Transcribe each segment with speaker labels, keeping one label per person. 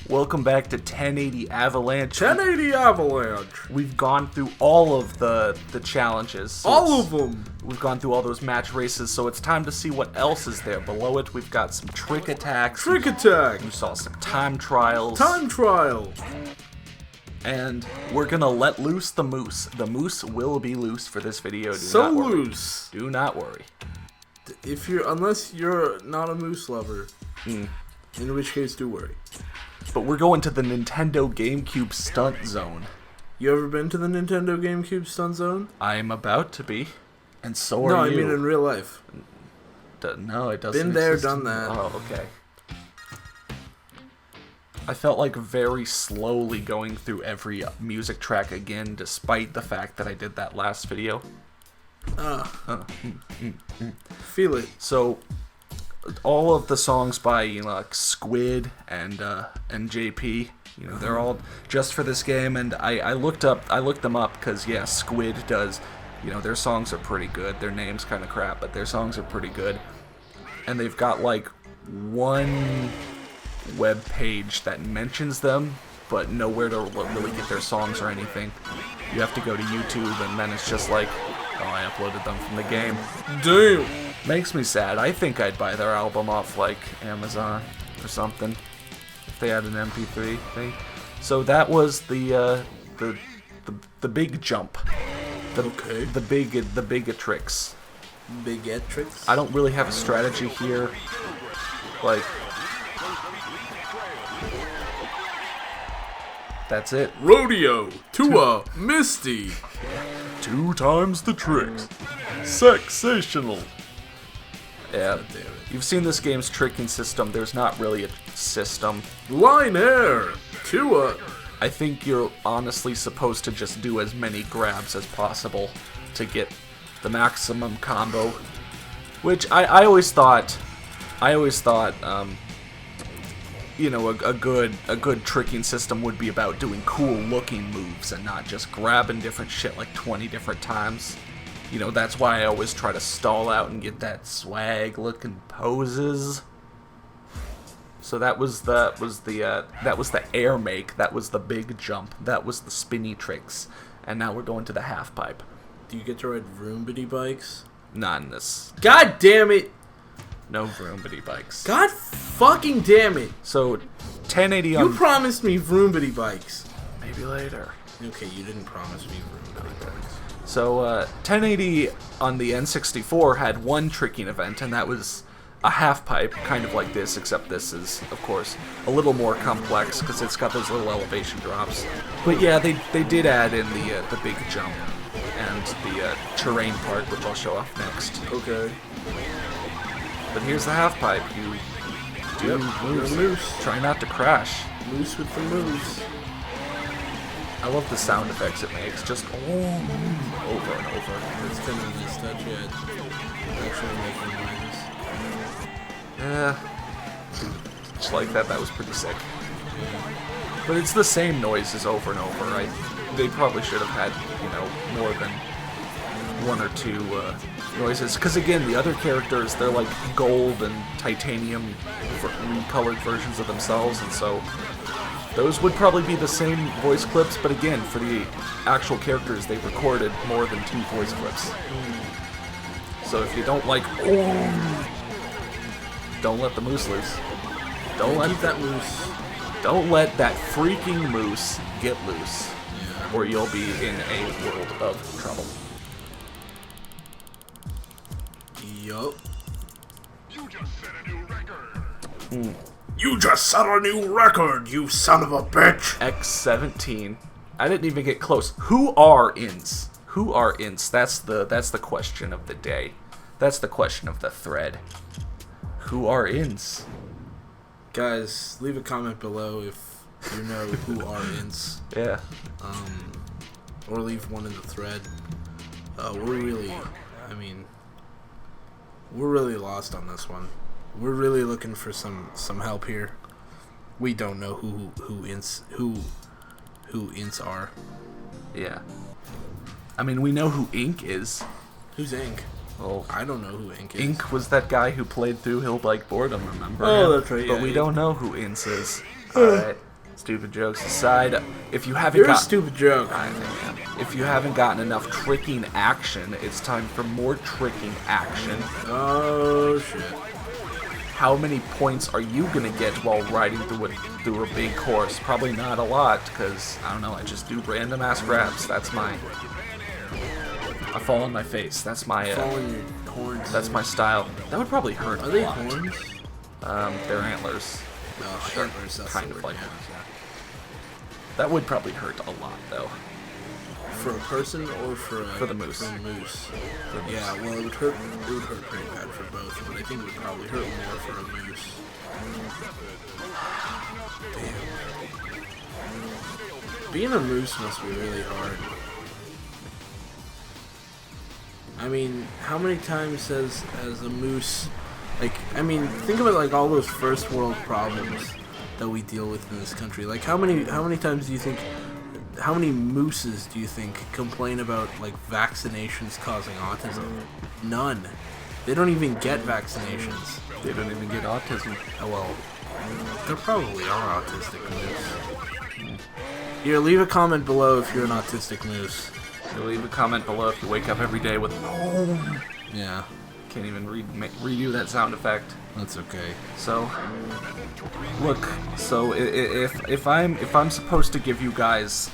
Speaker 1: Welcome back to 1080 Avalanche.
Speaker 2: 1080 Avalanche.
Speaker 1: We've gone through all of the challenges. So
Speaker 2: all of them.
Speaker 1: We've gone through all those match races, so it's time to see what else is there. Below it, we've got some trick attacks.
Speaker 2: Trick attack.
Speaker 1: We saw some time trials.
Speaker 2: Time trials.
Speaker 1: And we're gonna let loose the moose. The moose will be loose for this video.
Speaker 2: So loose.
Speaker 1: Do not worry.
Speaker 2: Unless you're not a moose lover, in which case do worry.
Speaker 1: But we're going to the Nintendo GameCube Stunt Zone.
Speaker 2: You ever been to the Nintendo GameCube Stunt Zone?
Speaker 1: I'm about to be, and so are you.
Speaker 2: No, I mean in real life.
Speaker 1: No, it doesn't.
Speaker 2: Been there, done that.
Speaker 1: Oh, okay. I felt like very slowly going through every music track again, despite the fact that I did that last video.
Speaker 2: Feel it.
Speaker 1: So, all of the songs by like Squid and JP, they're all just for this game, and I looked them up because Squid does, their songs are pretty good. Their name's kind of crap, but their songs are pretty good, and they've got like one web page that mentions them, but nowhere to really get their songs or anything. You have to go to YouTube, and then it's just like, oh, I uploaded them from the game.
Speaker 2: Damn.
Speaker 1: Makes me sad. I think I'd buy their album off like Amazon or something if they had an MP3 thing. So that was the big jump. The bigatrix.
Speaker 2: Bigatrix?
Speaker 1: I don't really have a strategy here. Like, that's it.
Speaker 2: Rodeo, Tua, Misty.
Speaker 1: 2 times the tricks. Sensational. Yeah, you've seen this game's tricking system. There's not really a system.
Speaker 2: Line air, Tua.
Speaker 1: I think you're honestly supposed to just do as many grabs as possible to get the maximum combo. Which I always thought, a good tricking system would be about doing cool looking moves and not just grabbing different shit like 20 different times. That's why I always try to stall out and get that swag looking poses. So that was the air make, that was the big jump, that was the spinny tricks, and now we're going to the half pipe.
Speaker 2: Do you get to ride Vroombity bikes?
Speaker 1: Not in this.
Speaker 2: God damn it!
Speaker 1: No Vroombity bikes.
Speaker 2: God fucking damn it!
Speaker 1: So 1080 on.
Speaker 2: You promised me Vroombity bikes.
Speaker 1: Maybe later.
Speaker 2: Okay, you didn't promise me Vroombity bikes.
Speaker 1: So 1080 on the N64 had one tricking event, and that was a half pipe, kind of like this, except this is, of course, a little more complex because it's got those little elevation drops. But yeah, they did add in the big jump and the terrain part, which I'll show off next.
Speaker 2: Okay.
Speaker 1: But here's the half pipe. You do moves. Try not to crash.
Speaker 2: Moose with the moves.
Speaker 1: I love the sound effects it makes, just over and over.
Speaker 2: It's kind of nice touch yet. Actually making noises.
Speaker 1: Yeah. Just like that was pretty sick. But it's the same noises over and over, right? They probably should have had, more than 1 or 2 noises. Because again, the other characters, they're like gold and titanium recolored versions of themselves, and so those would probably be the same voice clips, but again, for the actual characters, they recorded more than 2 voice clips. So if you don't like, don't let the moose loose. Don't let
Speaker 2: that moose.
Speaker 1: Don't let that freaking moose get loose, or you'll be in a world of trouble.
Speaker 2: Yup.
Speaker 3: You just set a new record.
Speaker 2: You just set a new record, you son of a bitch!
Speaker 1: X17. I didn't even get close. Who are ints? Who are ints? That's the question of the day. That's the question of the thread. Who are ints?
Speaker 2: Guys, leave a comment below if you know who are ints.
Speaker 1: Yeah.
Speaker 2: Or leave one in the thread. We're really lost on this one. We're really looking for some help here. We don't know who ints are.
Speaker 1: Yeah. I mean, we know who Ink is.
Speaker 2: Who's Ink?
Speaker 1: Well,
Speaker 2: I don't know who Ink is.
Speaker 1: Ink was that guy who played through Hill Like Boredom, remember?
Speaker 2: Oh, that's right.
Speaker 1: But
Speaker 2: yeah,
Speaker 1: we
Speaker 2: yeah.
Speaker 1: don't know who Ince is. Alright. Stupid jokes aside, if you haven't
Speaker 2: You're a
Speaker 1: got...
Speaker 2: stupid joke.
Speaker 1: I think, yeah. If you haven't gotten enough tricking action, it's time for more tricking action.
Speaker 2: Oh shit.
Speaker 1: How many points are you gonna get while riding through a big course? Probably not a lot, because, I don't know, I just do random ass grabs. That's my... I fall on my face. That's my...
Speaker 2: Fall on your horns.
Speaker 1: That's my style. That would probably hurt
Speaker 2: Are
Speaker 1: a
Speaker 2: they
Speaker 1: lot.
Speaker 2: horns?
Speaker 1: They're antlers.
Speaker 2: Oh,
Speaker 1: Sure,
Speaker 2: antlers, that's
Speaker 1: kind
Speaker 2: the
Speaker 1: of
Speaker 2: word,
Speaker 1: like
Speaker 2: yeah.
Speaker 1: horns, yeah. That would probably hurt a lot, though.
Speaker 2: For a person or for
Speaker 1: the moose.
Speaker 2: For the moose.
Speaker 1: For the
Speaker 2: Yeah,
Speaker 1: moose.
Speaker 2: well, it would hurt. It would hurt pretty bad for both, but I think it would probably hurt more for a moose. Damn. Being a moose must be really hard. I mean, how many times as a moose, like, I mean, think about like all those first world problems that we deal with in this country. Like, how many times do you think? How many mooses do you think complain about like vaccinations causing autism? None. They don't even get vaccinations.
Speaker 1: They don't even get autism.
Speaker 2: Oh well, there probably are autistic moose. Here, leave a comment below if you're an autistic moose.
Speaker 1: So leave a comment below if you wake up every day with
Speaker 2: Yeah,
Speaker 1: can't even redo that sound effect.
Speaker 2: that's okay.
Speaker 1: So look, so if I'm supposed to give you guys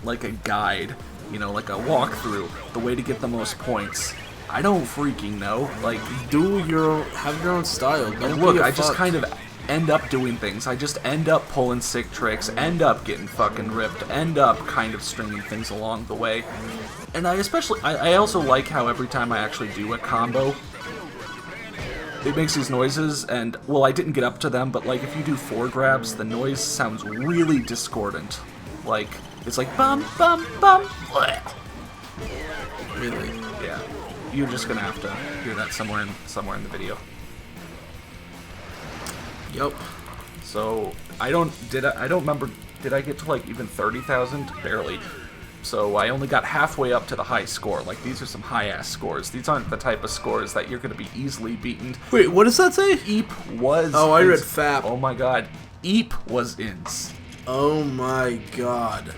Speaker 1: like a guide, you know, like a walkthrough, the way to get the most points, I don't freaking know. Like,
Speaker 2: Have your own style. Don't
Speaker 1: look,
Speaker 2: be a
Speaker 1: I just
Speaker 2: fuck.
Speaker 1: kind of end up doing things. I just end up pulling sick tricks, end up getting fucking ripped, end up kind of stringing things along the way. And I also like how every time I actually do a combo, it makes these noises, and, well, I didn't get up to them, but, like, if you do 4 grabs, the noise sounds really discordant. Like, it's like, bum, bum, bum, bleh.
Speaker 2: Really.
Speaker 1: Yeah. You're just gonna have to hear that somewhere in the video.
Speaker 2: Yup.
Speaker 1: So, I don't remember, did I get to, like, even 30,000? Barely. So I only got halfway up to the high score. Like, these are some high-ass scores. These aren't the type of scores that you're going to be easily beaten.
Speaker 2: Wait, what does that say?
Speaker 1: Eep was...
Speaker 2: Oh, I read
Speaker 1: ins.
Speaker 2: fap.
Speaker 1: Oh my god. Eep was ins.
Speaker 2: Oh my god.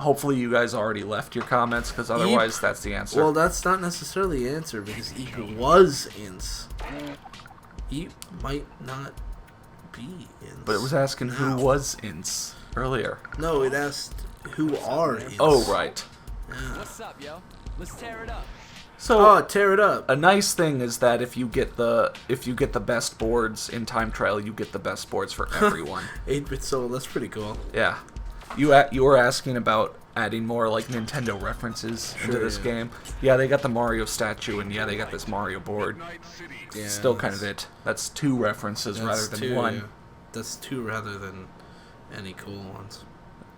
Speaker 1: Hopefully you guys already left your comments, because otherwise that's the answer.
Speaker 2: Well, that's not necessarily the answer, because Eep was ins. Eep might not be ins.
Speaker 1: But it was asking who was ins earlier.
Speaker 2: No, it asked who are ins.
Speaker 1: Oh, right.
Speaker 2: Yeah.
Speaker 4: What's up, yo? Let's tear it up.
Speaker 1: So,
Speaker 2: Oh, tear it up.
Speaker 1: a nice thing is that if you get the best boards in time trial, you get the best boards for everyone.
Speaker 2: 8-bit soul, that's pretty cool.
Speaker 1: Yeah. You were asking about adding more, like, Nintendo references into this
Speaker 2: yeah.
Speaker 1: game. Yeah, they got the Mario statue, and yeah, they got this Mario board.
Speaker 2: Yeah,
Speaker 1: Still kind of it. That's 2 references rather than
Speaker 2: 2,
Speaker 1: 1.
Speaker 2: yeah. That's 2 rather than any cool ones.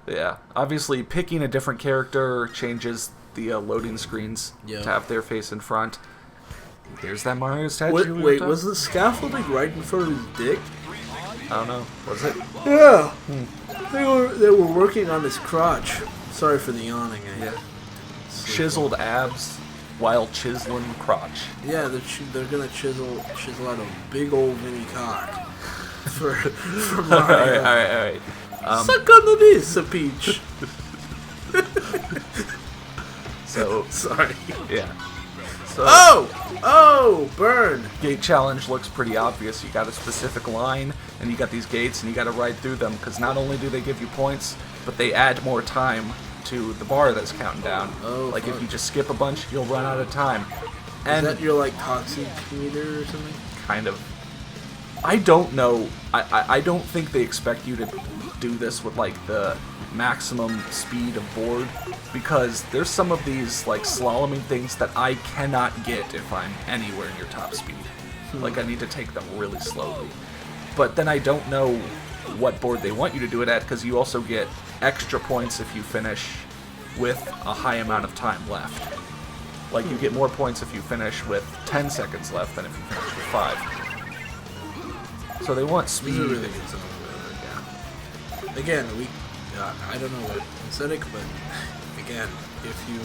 Speaker 1: Yeah. Obviously, picking a different character changes the loading screens
Speaker 2: Yeah.
Speaker 1: to have their face in front. There's that Mario statue. we were
Speaker 2: Wait,
Speaker 1: talking-
Speaker 2: was the scaffolding right in front of his dick?
Speaker 1: I don't know. Was it?
Speaker 2: Yeah. They were working on his crotch. Sorry for the yawning.
Speaker 1: Yeah. Chiseled abs while chiseling crotch.
Speaker 2: Yeah, they're gonna chisel out a big old mini cock for Mario.
Speaker 1: Alright.
Speaker 2: Suck on the piece of peach.
Speaker 1: So,
Speaker 2: Sorry.
Speaker 1: yeah. So,
Speaker 2: Oh, burn.
Speaker 1: gate challenge looks pretty obvious. You got a specific line, and you got these gates, and you got to ride through them, because not only do they give you points, but they add more time to the bar that's counting down.
Speaker 2: Oh,
Speaker 1: like, if
Speaker 2: fuck.
Speaker 1: you just skip a bunch, you'll run out of time.
Speaker 2: Is
Speaker 1: And
Speaker 2: that your like toxic meter or something?
Speaker 1: kind of... I don't know. I don't think they expect you to do this with, like, the maximum speed of board, because there's some of these, like, slaloming things that I cannot get if I'm anywhere near top speed. Like, I need to take them really slowly. But then I don't know what board they want you to do it at, because you also get extra points if you finish with a high amount of time left. Like, you get more points if you finish with 10 seconds left than if you finish with 5. So they want speed.
Speaker 2: These are really good songs. Yeah. Again, I don't know what aesthetic, but again, if you,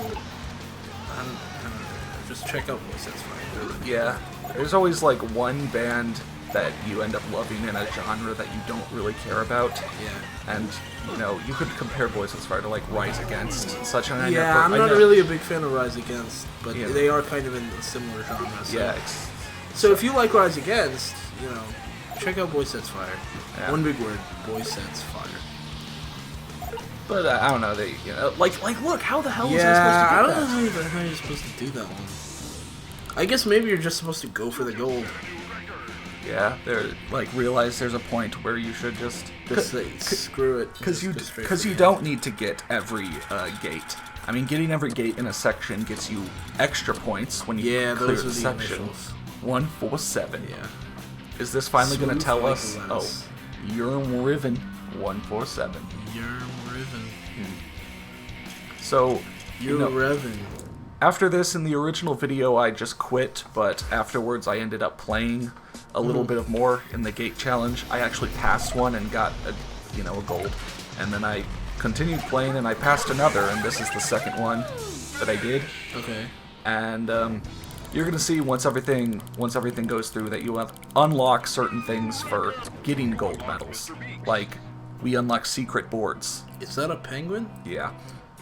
Speaker 2: I don't know, just check out Voice. That's fine.
Speaker 1: Yeah. There's always, like, one band that you end up loving in a genre that you don't really care about.
Speaker 2: Yeah.
Speaker 1: And, you know, you could compare Boys That's Fire to, like, Rise Against, such an
Speaker 2: I'm not really a big fan of Rise Against, but
Speaker 1: Yeah.
Speaker 2: they are kind of in a similar genre. So.
Speaker 1: Yeah.
Speaker 2: So if you like Rise Against, you know, check out Boy Sets Fire.
Speaker 1: Yeah.
Speaker 2: One big word, Boy Sets Fire.
Speaker 1: But I don't know, they, you know, like, look, how the hell was I
Speaker 2: Yeah, I
Speaker 1: supposed
Speaker 2: don't
Speaker 1: to
Speaker 2: know
Speaker 1: get that?
Speaker 2: how you're supposed to do that one. I guess maybe you're just supposed to go for the gold.
Speaker 1: Yeah, they're like realize there's a point where you should just
Speaker 2: Screw it.
Speaker 1: because
Speaker 2: Just go straight for
Speaker 1: you
Speaker 2: the
Speaker 1: don't need to get every gate. I mean, getting every gate in a section gets you extra points when you
Speaker 2: Yeah,
Speaker 1: clear
Speaker 2: those are
Speaker 1: the
Speaker 2: the
Speaker 1: section.
Speaker 2: initials.
Speaker 1: 147.
Speaker 2: Yeah.
Speaker 1: Is this finally going
Speaker 2: Smooth
Speaker 1: to tell
Speaker 2: like
Speaker 1: us?
Speaker 2: lettuce.
Speaker 1: Oh, you're Riven 147.
Speaker 2: You're Riven.
Speaker 1: So
Speaker 2: You're Riven.
Speaker 1: after this, in the original video, I just quit, but afterwards I ended up playing a little bit of more in the gate challenge. I actually passed one and got a gold, and then I continued playing and I passed another, and this is the second one that I did.
Speaker 2: Okay.
Speaker 1: And you're gonna see once everything goes through that you have unlock certain things for getting gold medals. Like we unlock secret boards.
Speaker 2: Is that a penguin?
Speaker 1: Yeah.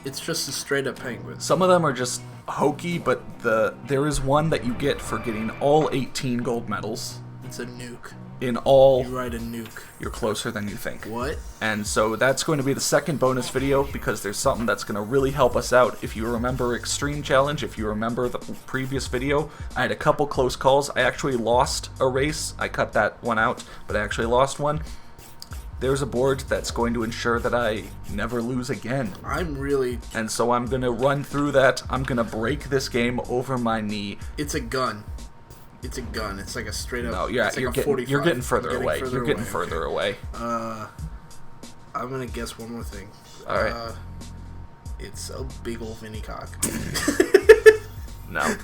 Speaker 2: It's just a straight up penguin.
Speaker 1: Some of them are just hokey, but there is one that you get for getting all 18 gold medals.
Speaker 2: It's a nuke.
Speaker 1: In all,
Speaker 2: You ride a nuke.
Speaker 1: you're closer than you think.
Speaker 2: What?
Speaker 1: And so that's going to be the second bonus video, because there's something that's going to really help us out. If you remember Extreme Challenge, if you remember the previous video, I had a couple close calls. I actually lost a race. I cut that one out, but I actually lost one. There's a board that's going to ensure that I never lose again.
Speaker 2: I'm really...
Speaker 1: And so I'm going to run through that. I'm going to break this game over my knee.
Speaker 2: It's a gun. It's a gun. It's like a straight up...
Speaker 1: No, yeah,
Speaker 2: it's like
Speaker 1: you're
Speaker 2: a
Speaker 1: getting
Speaker 2: 45.
Speaker 1: you're getting further away. You're getting
Speaker 2: okay.
Speaker 1: further away.
Speaker 2: I'm gonna guess one more thing.
Speaker 1: All right.
Speaker 2: It's a big old mini cock.
Speaker 1: No.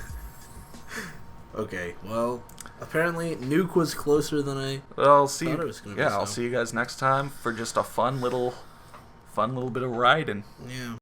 Speaker 2: Okay, well, apparently nuke was closer than I
Speaker 1: Well, I'll see.
Speaker 2: thought it was gonna be.
Speaker 1: Yeah, I'll
Speaker 2: so.
Speaker 1: see you guys next time for just a fun little bit of riding.
Speaker 2: Yeah.